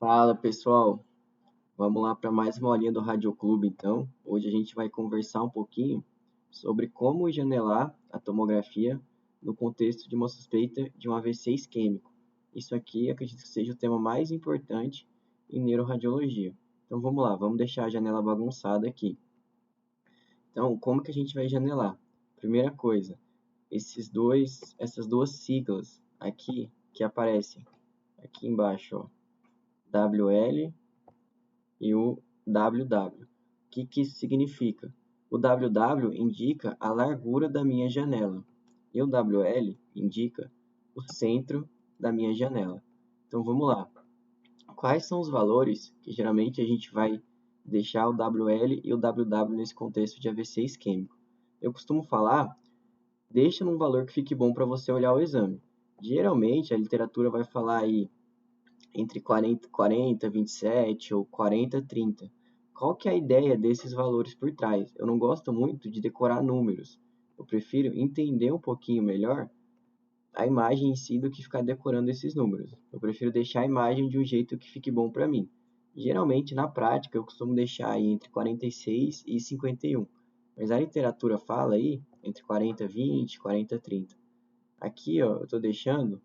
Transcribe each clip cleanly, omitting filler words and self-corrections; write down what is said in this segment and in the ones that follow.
Fala pessoal, vamos lá para mais uma aulinha do Rádio Clube então. Hoje a gente vai conversar um pouquinho sobre como janelar a tomografia no contexto de uma suspeita de um AVC isquêmico. Isso aqui acredito que seja o tema mais importante em neuroradiologia. Então vamos lá, vamos deixar a janela bagunçada aqui. Então, como que a gente vai janelar? Primeira coisa, essas duas siglas aqui que aparecem aqui embaixo, ó, WL e o WW. O que isso significa? O WW indica a largura da minha janela e o WL indica o centro da minha janela. Então vamos lá. Quais são os valores que geralmente a gente vai deixar o WL e o WW nesse contexto de AVC isquêmico? Eu costumo falar, deixa num valor que fique bom para você olhar o exame. Geralmente a literatura vai falar aí entre 40, 27 ou 40, 30. Qual que é a ideia desses valores por trás? Eu não gosto muito de decorar números. Eu prefiro entender um pouquinho melhor a imagem em si do que ficar decorando esses números. Eu prefiro deixar a imagem de um jeito que fique bom para mim. Geralmente, na prática, eu costumo deixar aí entre 46 e 51. Mas a literatura fala aí entre 40, 20, 40, 30. Aqui, ó, eu estou deixando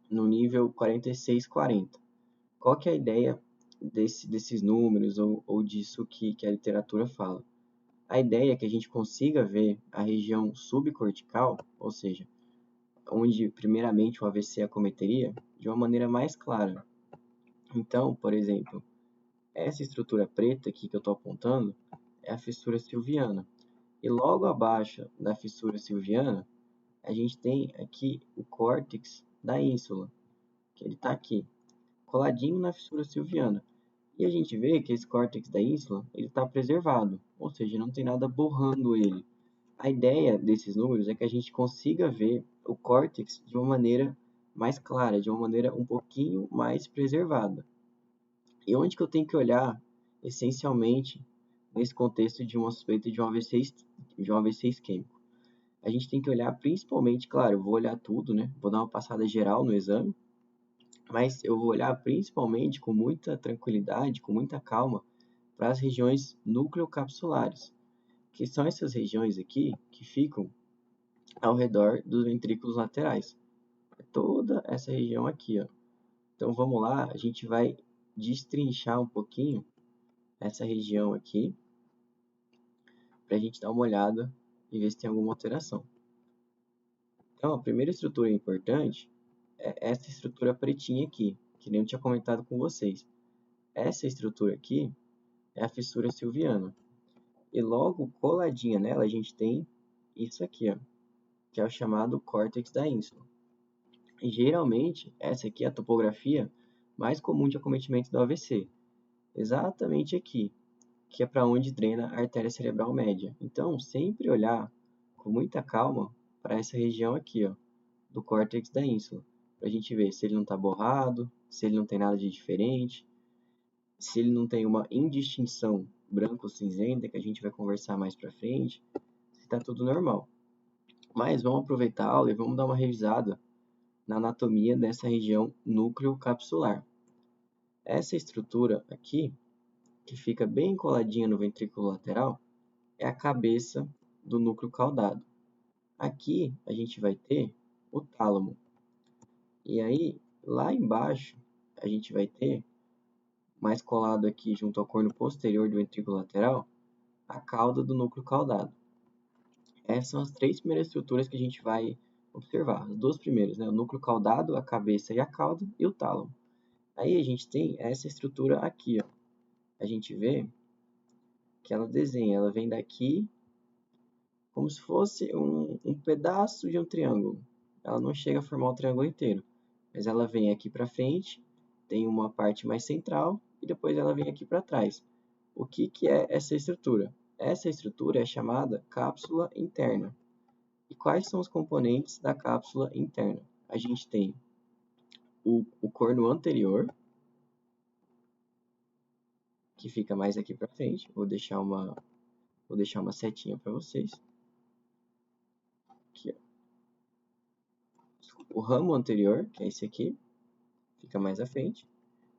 no nível 46, 40. Qual que é a ideia desses números ou disso que a literatura fala? A ideia é que a gente consiga ver a região subcortical, ou seja, onde primeiramente o AVC acometeria, de uma maneira mais clara. Então, por exemplo, essa estrutura preta aqui que eu estou apontando é a fissura silviana. E logo abaixo da fissura silviana, a gente tem aqui o córtex da ínsula, que ele está aqui, coladinho na fissura silviana. E a gente vê que esse córtex da ínsula está preservado, ou seja, não tem nada borrando ele. A ideia desses números é que a gente consiga ver o córtex de uma maneira mais clara, de uma maneira um pouquinho mais preservada. E onde que eu tenho que olhar, essencialmente, nesse contexto de uma suspeita de um AVC isquêmico? A gente tem que olhar principalmente, claro, eu vou olhar tudo, né? Vou dar uma passada geral no exame, mas eu vou olhar principalmente com muita tranquilidade, com muita calma, para as regiões núcleo-capsulares, que são essas regiões aqui que ficam ao redor dos ventrículos laterais. É toda essa região aqui, ó. Então vamos lá, a gente vai destrinchar um pouquinho essa região aqui, para a gente dar uma olhada e ver se tem alguma alteração. Então, a primeira estrutura importante é essa estrutura pretinha aqui, que nem eu tinha comentado com vocês. Essa estrutura aqui é a fissura silviana. E logo coladinha nela a gente tem isso aqui, ó, que é o chamado córtex da ínsula. E geralmente essa aqui é a topografia mais comum de acometimento do AVC. Exatamente aqui, que é para onde drena a artéria cerebral média. Então, sempre olhar com muita calma para essa região aqui, ó, do córtex da ínsula, para a gente ver se ele não está borrado, se ele não tem nada de diferente, se ele não tem uma indistinção branco-cinzenta, que a gente vai conversar mais para frente, se está tudo normal. Mas vamos aproveitar a aula e vamos dar uma revisada na anatomia dessa região núcleo capsular. Essa estrutura aqui, que fica bem coladinha no ventrículo lateral, é a cabeça do núcleo caudado. Aqui a gente vai ter o tálamo. E aí, lá embaixo, a gente vai ter, mais colado aqui junto ao corno posterior do ventrículo lateral, a cauda do núcleo caudado. Essas são as três primeiras estruturas que a gente vai observar. As duas primeiras, né? O núcleo caudado, a cabeça e a cauda, e o tálamo. Aí a gente tem essa estrutura aqui, ó. A gente vê que ela desenha, ela vem daqui como se fosse um pedaço de um triângulo. Ela não chega a formar o triângulo inteiro, mas ela vem aqui para frente, tem uma parte mais central e depois ela vem aqui para trás. O que é essa estrutura? Essa estrutura é chamada cápsula interna. E quais são os componentes da cápsula interna? A gente tem o corno anterior, que fica mais aqui para frente. Vou deixar uma setinha para vocês. Aqui, ó. O ramo anterior, que é esse aqui, fica mais à frente.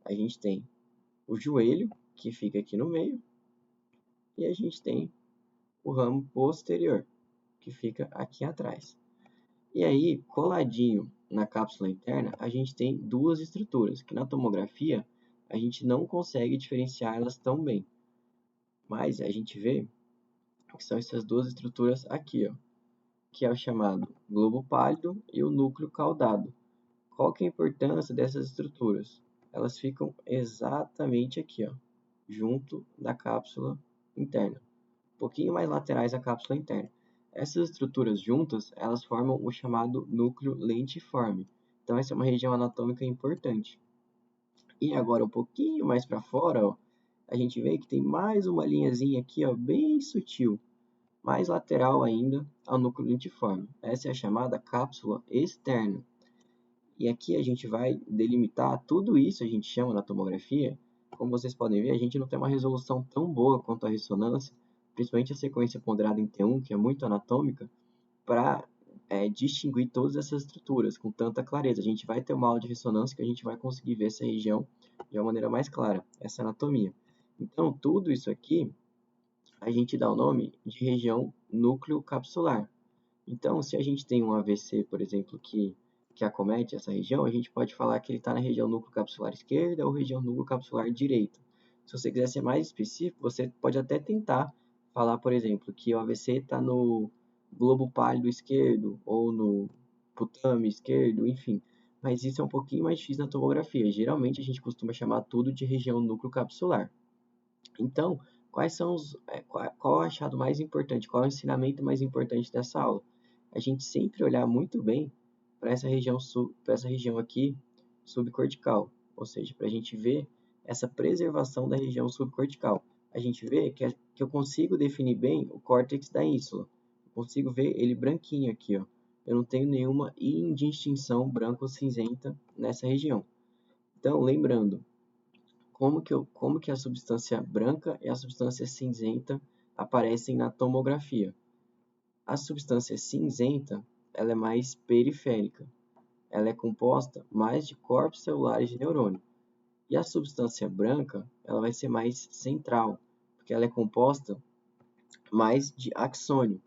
a gente tem o joelho, que fica aqui no meio, e a gente tem o ramo posterior, que fica aqui atrás. E aí, coladinho na cápsula interna, a gente tem duas estruturas, que na tomografia a gente não consegue diferenciar elas tão bem. Mas a gente vê que são essas duas estruturas aqui, ó, que é o chamado globo pálido e o núcleo caudado. Qual que é a importância dessas estruturas? Elas ficam exatamente aqui, ó, junto da cápsula interna, um pouquinho mais laterais da cápsula interna. Essas estruturas juntas, elas formam o chamado núcleo lentiforme. Então, essa é uma região anatômica importante. E agora, um pouquinho mais para fora, ó, a gente vê que tem mais uma linhazinha aqui, ó, bem sutil, mais lateral ainda ao núcleo lentiforme. Essa é a chamada cápsula externa. E aqui a gente vai delimitar tudo isso, a gente chama na tomografia. Como vocês podem ver, a gente não tem uma resolução tão boa quanto a ressonância, principalmente a sequência ponderada em T1, que é muito anatômica, para distinguir todas essas estruturas com tanta clareza. A gente vai ter uma aula de ressonância que a gente vai conseguir ver essa região de uma maneira mais clara, essa anatomia. Então, tudo isso aqui, a gente dá o nome de região núcleo capsular. Então, se a gente tem um AVC, por exemplo, que acomete essa região, a gente pode falar que ele está na região núcleo capsular esquerda ou região núcleo capsular direita. Se você quiser ser mais específico, você pode até tentar falar, por exemplo, que o AVC está no globo pálido esquerdo ou no putame esquerdo, enfim. Mas isso é um pouquinho mais difícil na tomografia. Geralmente a gente costuma chamar tudo de região núcleo capsular. Então, quais são qual é o achado mais importante, qual é o ensinamento mais importante dessa aula? A gente sempre olhar muito bem para essa região aqui subcortical, ou seja, para a gente ver essa preservação da região subcortical. A gente vê que eu consigo definir bem o córtex da ínsula. Eu consigo ver ele branquinho aqui, ó. Eu não tenho nenhuma indistinção branco ou cinzenta nessa região. Então, lembrando, como que a substância branca e a substância cinzenta aparecem na tomografia? A substância cinzenta, ela é mais periférica. Ela é composta mais de corpos celulares de neurônio. E a substância branca, ela vai ser mais central, porque ela é composta mais de axônio.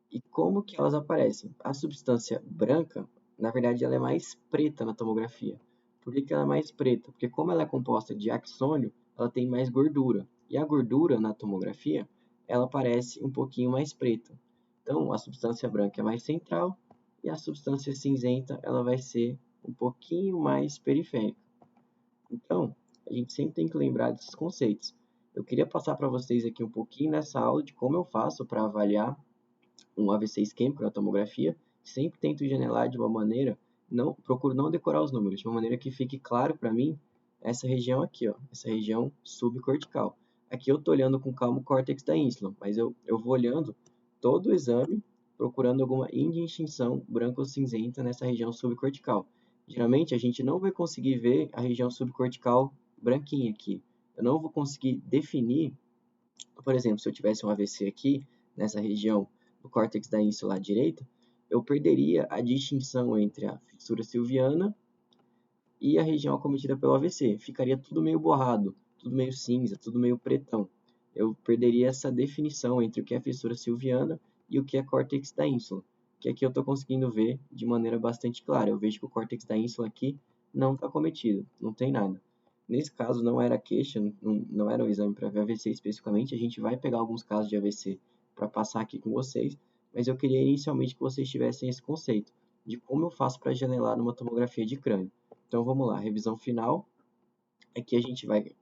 E como que elas aparecem? A substância branca, na verdade, ela é mais preta na tomografia. Por que que ela é mais preta? Porque como ela é composta de axônio, ela tem mais gordura. E a gordura na tomografia, ela parece um pouquinho mais preta. Então, a substância branca é mais central e a substância cinzenta, ela vai ser um pouquinho mais periférica. Então, a gente sempre tem que lembrar desses conceitos. Eu queria passar para vocês aqui um pouquinho nessa aula de como eu faço para avaliar um AVC isquêmico na tomografia. Sempre tento janelar de uma maneira, procuro não decorar os números, de uma maneira que fique claro para mim essa região aqui, ó, essa região subcortical. Aqui eu estou olhando com calma o córtex da ínsula, mas eu vou olhando todo o exame, procurando alguma indistinção branca ou cinzenta nessa região subcortical. Geralmente a gente não vai conseguir ver a região subcortical branquinha aqui. Eu não vou conseguir definir, por exemplo, se eu tivesse um AVC aqui, nessa região do córtex da ínsula à direita, eu perderia a distinção entre a fissura silviana e a região acometida pelo AVC. Ficaria tudo meio borrado, tudo meio cinza, tudo meio pretão. Eu perderia essa definição entre o que é fissura silviana e o que é córtex da ínsula, que aqui eu estou conseguindo ver de maneira bastante clara. Eu vejo que o córtex da ínsula aqui não está acometido, não tem nada. Nesse caso, não era queixa, não era um exame para ver AVC especificamente. A gente vai pegar alguns casos de AVC para passar aqui com vocês, mas eu queria inicialmente que vocês tivessem esse conceito de como eu faço para janelar numa tomografia de crânio. Então vamos lá, revisão final. Aqui a gente vai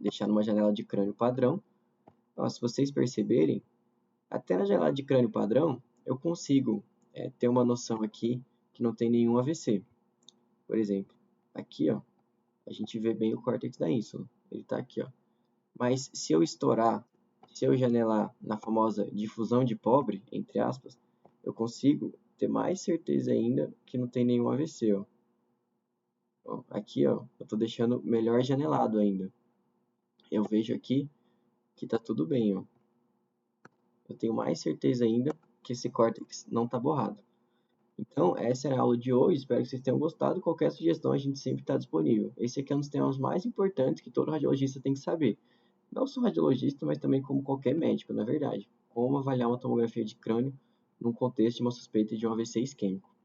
deixar numa janela de crânio padrão. Ó, se vocês perceberem, até na janela de crânio padrão, eu consigo ter uma noção aqui que não tem nenhum AVC. Por exemplo, aqui ó, a gente vê bem o córtex da ínsula. Ele está aqui, ó. Mas se eu estourar, se eu janelar na famosa difusão de pobre, entre aspas, eu consigo ter mais certeza ainda que não tem nenhum AVC, ó. Ó, aqui, ó, eu estou deixando melhor janelado ainda. Eu vejo aqui que está tudo bem, ó. Eu tenho mais certeza ainda que esse córtex não está borrado. Então, essa era a aula de hoje, espero que vocês tenham gostado. Qualquer sugestão a gente sempre está disponível. Esse aqui é um dos temas mais importantes que todo radiologista tem que saber. Não só radiologista, mas também como qualquer médico, na verdade. Como avaliar uma tomografia de crânio num contexto de uma suspeita de um AVC isquêmico.